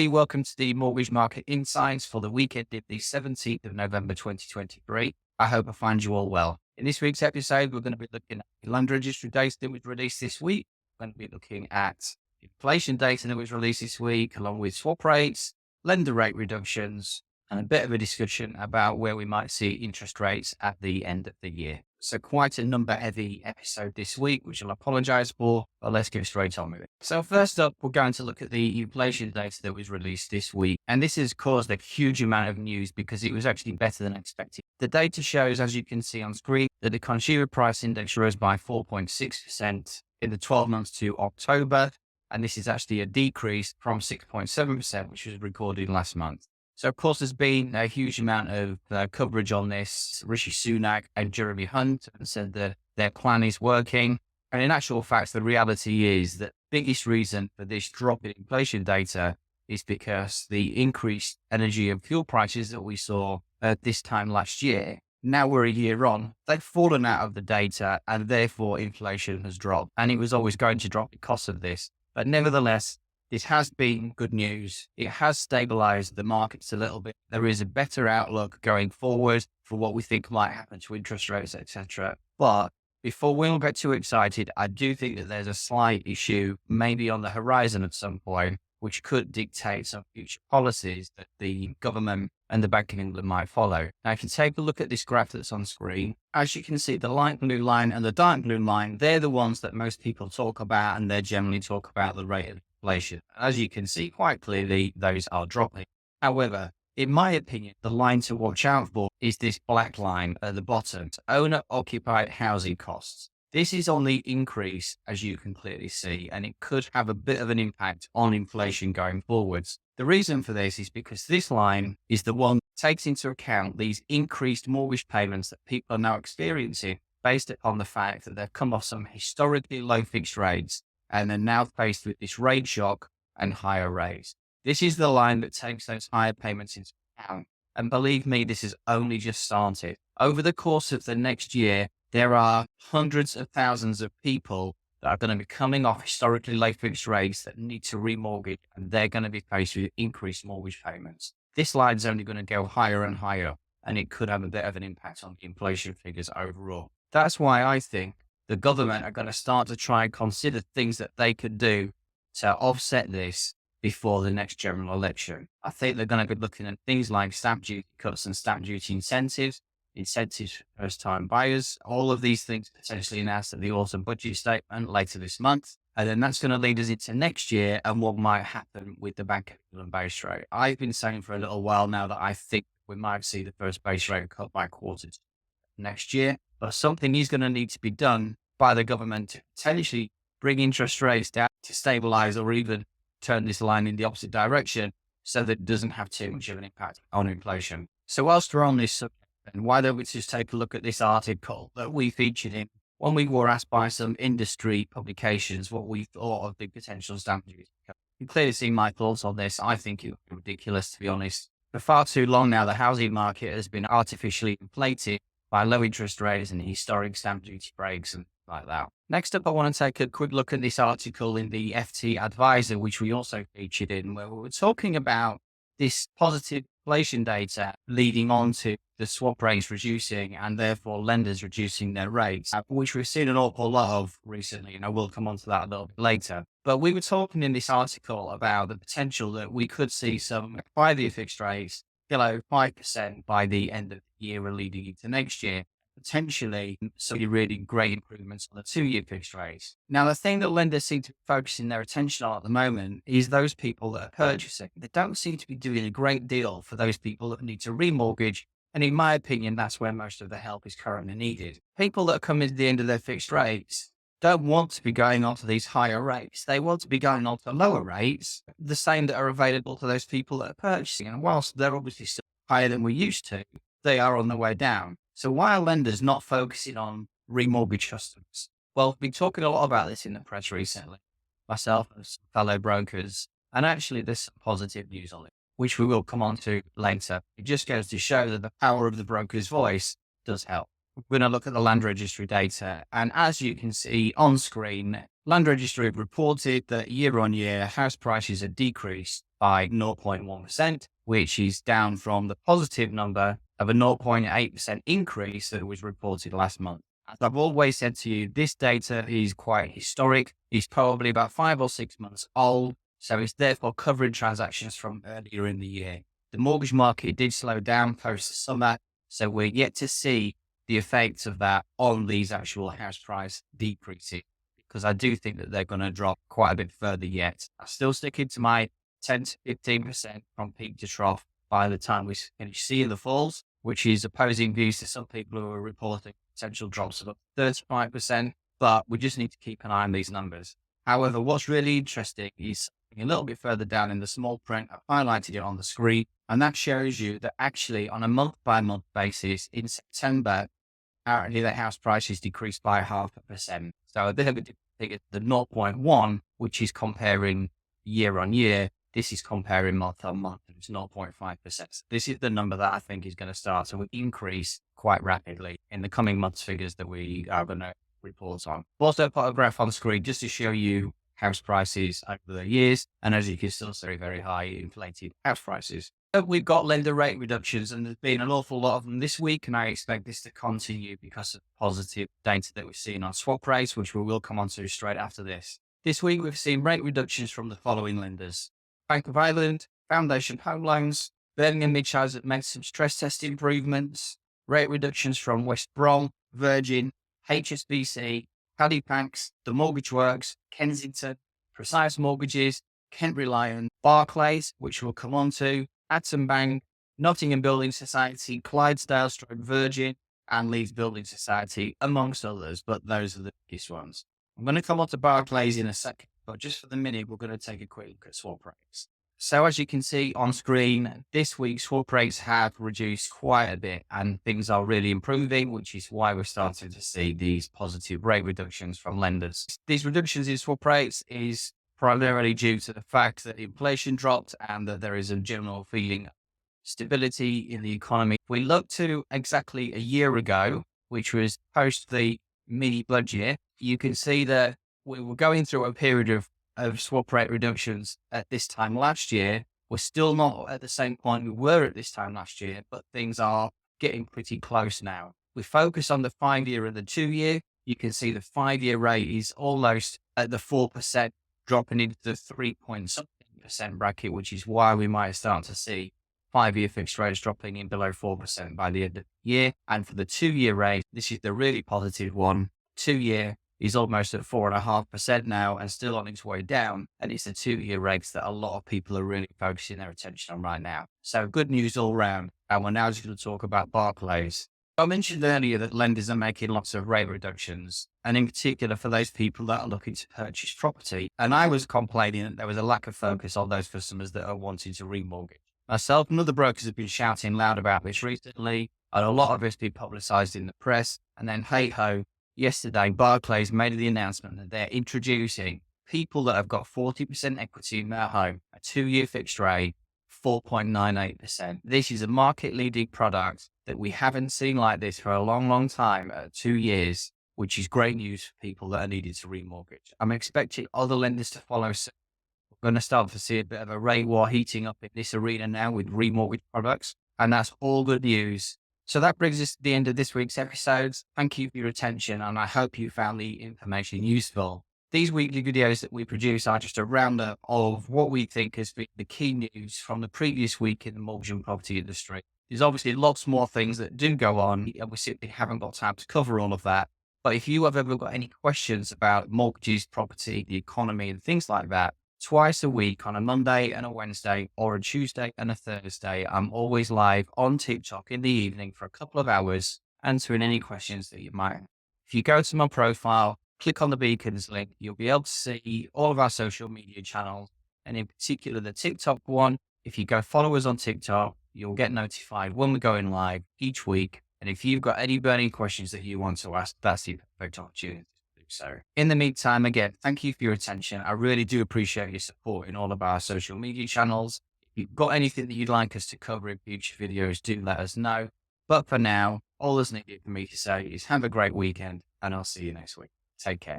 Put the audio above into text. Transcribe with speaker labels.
Speaker 1: Welcome to the Mortgage Market Insights for the weekend of the 17th of November 2023. I hope I find you all well. In this week's episode, we're going to be looking at the land registry data that was released this week. We're going to be looking at inflation data that was released this week, along with swap rates, lender rate reductions, and a bit of a discussion about where we might see interest rates at the end of the year. So quite a number-heavy episode this week, which I'll apologise for, but let's get straight on with it. So first up, we're going to look at the inflation data that was released this week. And this has caused a huge amount of news because it was actually better than expected. The data shows, as you can see on screen, that the consumer price index rose by 4.6% in the 12 months to October. And this is actually a decrease from 6.7%, which was recorded last month. So, of course, there's been a huge amount of coverage on this. Rishi Sunak and Jeremy Hunt have said that their plan is working. And in actual fact, the reality is that the biggest reason for this drop in inflation data is because the increased energy and fuel prices that we saw at this time last year, now we're a year on, they've fallen out of the data and therefore inflation has dropped. And it was always going to drop because of this. But nevertheless, this has been good news. It has stabilized the markets a little bit. There is a better outlook going forward for what we think might happen to interest rates, etc. But before we all get too excited, I do think that there's a slight issue maybe on the horizon at some point, which could dictate some future policies that the government and the Bank of England might follow. Now, if you take a look at this graph that's on screen, as you can see, the light blue line and the dark blue line, they're the ones that most people talk about, and they generally talk about the rate of inflation. As you can see quite clearly, those are dropping. However, in my opinion, the line to watch out for is this black line at the bottom, owner-occupied housing costs. This is on the increase, as you can clearly see, and it could have a bit of an impact on inflation going forwards. The reason for this is because this line is the one that takes into account these increased mortgage payments that people are now experiencing based upon the fact that they've come off some historically low fixed rates and they're now faced with this rate shock and higher rates. This is the line that takes those higher payments into account. And believe me, this has only just started. Over the course of the next year, there are hundreds of thousands of people that are going to be coming off historically low fixed rates that need to remortgage, and they're going to be faced with increased mortgage payments. This line's only going to go higher and higher, and it could have a bit of an impact on the inflation figures overall. That's why I think the government are going to start to try and consider things that they could do to offset this before the next general election. I think they're going to be looking at things like stamp duty cuts and stamp duty incentives for first-time buyers, all of these things potentially announced at the autumn budget statement later this month. And then that's going to lead us into next year and what might happen with the Bank of England base rate. I've been saying for a little while now that I think we might see the first base rate cut by quarter next year, but something is going to need to be done by the government to potentially bring interest rates down to stabilize or even turn this line in the opposite direction so that it doesn't have too much of an impact on inflation. So whilst we're on this subject, and why don't we just take a look at this article that we featured in when we were asked by some industry publications what we thought of the potential stamp duty. You can clearly see my thoughts on this. I think it would be ridiculous, to be honest. For far too long now, the housing market has been artificially inflated by low interest rates and historic stamp duty breaks and like that. Next up, I want to take a quick look at this article in the FT Advisor, which we also featured in, where we were talking about this positive inflation data leading on to the swap rates reducing and therefore lenders reducing their rates, which we've seen an awful lot of recently, and I will come on to that a little bit later. But we were talking in this article about the potential that we could see some 5-year fixed rates below 5% by the end of the year or leading into next year, potentially some really great improvements on the 2-year fixed rates. Now, the thing that lenders seem to be focusing their attention on at the moment is those people that are purchasing. They don't seem to be doing a great deal for those people that need to remortgage. And in my opinion, that's where most of the help is currently needed. People that are coming to the end of their fixed rates don't want to be going on to these higher rates. They want to be going on to lower rates, the same that are available to those people that are purchasing. And whilst they're obviously still higher than we used to, they are on the way down. So why are lenders not focusing on remortgage customers? Well, we've been talking a lot about this in the press recently, myself and some fellow brokers, and actually there's some positive news on it, which we will come on to later. It just goes to show that the power of the broker's voice does help. We're going to look at the land registry data, and as you can see on screen, land registry reported that year on year house prices have decreased by 0.1%, which is down from the positive number of a 0.8% increase that was reported last month. As I've always said to you, this data is quite historic. It's probably about 5 or 6 months old, so it's therefore covering transactions from earlier in the year. The mortgage market did slow down post the summer, so we're yet to see the effects of that on these actual house price decreasing, because I do think that they're going to drop quite a bit further yet. I'm still sticking to my 10 to 15% from peak to trough by the time we finish seeing the falls, which is opposing views to some people who are reporting potential drops of up to 35%, but we just need to keep an eye on these numbers. However, what's really interesting is a little bit further down in the small print, I've highlighted it on the screen, and that shows you that actually on a month by month basis in September, apparently the house prices decreased by 0.5%. So a bit of a figure, the 0.1, which is comparing year on year, this is comparing month on month, and it's 0.5%. This is the number that I think is going to start to increase quite rapidly in the coming months figures that we are going to report on. I've also put a graph on screen just to show you house prices over the years, and as you can still see, very high inflated house prices. We've got lender rate reductions, and there's been an awful lot of them this week, and I expect this to continue because of positive data that we've seen on swap rates, which we will come on to straight after this. This week, we've seen rate reductions from the following lenders: Bank of Ireland, Foundation Home Loans, Birmingham Midshires that made some stress test improvements, rate reductions from West Brom, Virgin, HSBC, Halifax, The Mortgage Works, Kensington, Precise Mortgages, Kent Reliant, Barclays, which we'll come on to, Adson Bank, Nottingham Building Society, Clydesdale Stroke Virgin, and Leeds Building Society, amongst others, but those are the biggest ones. I'm going to come on to Barclays in a second, but just for the minute, we're going to take a quick look at swap rates. So as you can see on screen, this week swap rates have reduced quite a bit and things are really improving, which is why we're starting to see these positive rate reductions from lenders. These reductions in swap rates is primarily due to the fact that inflation dropped and that there is a general feeling of stability in the economy. We look to exactly a year ago, which was post the mini budget, you can see that we were going through a period of swap rate reductions at this time last year. We're still not at the same point we were at this time last year, but things are getting pretty close now. We focus on the 5-year and the 2-year. You can see the 5-year rate is almost at the 4%, dropping into the 3-point-something% bracket, which is why we might start to see 5-year fixed rates dropping in below 4% by the end of the year. And for the 2-year rate, this is the really positive one. 2-year is almost at 4.5% now and still on its way down. And it's the 2-year rates that a lot of people are really focusing their attention on right now. So good news all round. And we're now just going to talk about Barclays. I mentioned earlier that lenders are making lots of rate reductions, and in particular for those people that are looking to purchase property. And I was complaining that there was a lack of focus on those customers that are wanting to remortgage. Myself and other brokers have been shouting loud about this recently, and a lot of it's been publicised in the press. And then hey ho, yesterday Barclays made the announcement that they're introducing people that have got 40% equity in their home, a 2-year fixed rate, 4.98%. This is a market-leading product that we haven't seen like this for a long, long time, 2 years, which is great news for people that are needed to remortgage. I'm expecting other lenders to follow soon. We're going to start to see a bit of a rate war heating up in this arena now with remortgage products, and that's all good news. So that brings us to the end of this week's episodes. Thank you for your attention, and I hope you found the information useful. These weekly videos that we produce are just a roundup of what we think has been the key news from the previous week in the mortgage and property industry. There's obviously lots more things that do go on, and we simply haven't got time to cover all of that. But if you have ever got any questions about mortgages, property, the economy, and things like that, twice a week on a Monday and a Wednesday, or a Tuesday and a Thursday, I'm always live on TikTok in the evening for a couple of hours, answering any questions that you might have. If you go to my profile, click on the beacons link, you'll be able to see all of our social media channels, and in particular the TikTok one. If you go follow us on TikTok, you'll get notified when we're going live each week. And if you've got any burning questions that you want to ask, that's the perfect opportunity to do so. In the meantime, again, thank you for your attention. I really do appreciate your support in all of our social media channels. If you've got anything that you'd like us to cover in future videos, do let us know. But for now, all that's needed for me to say is have a great weekend, and I'll see you next week. Take care.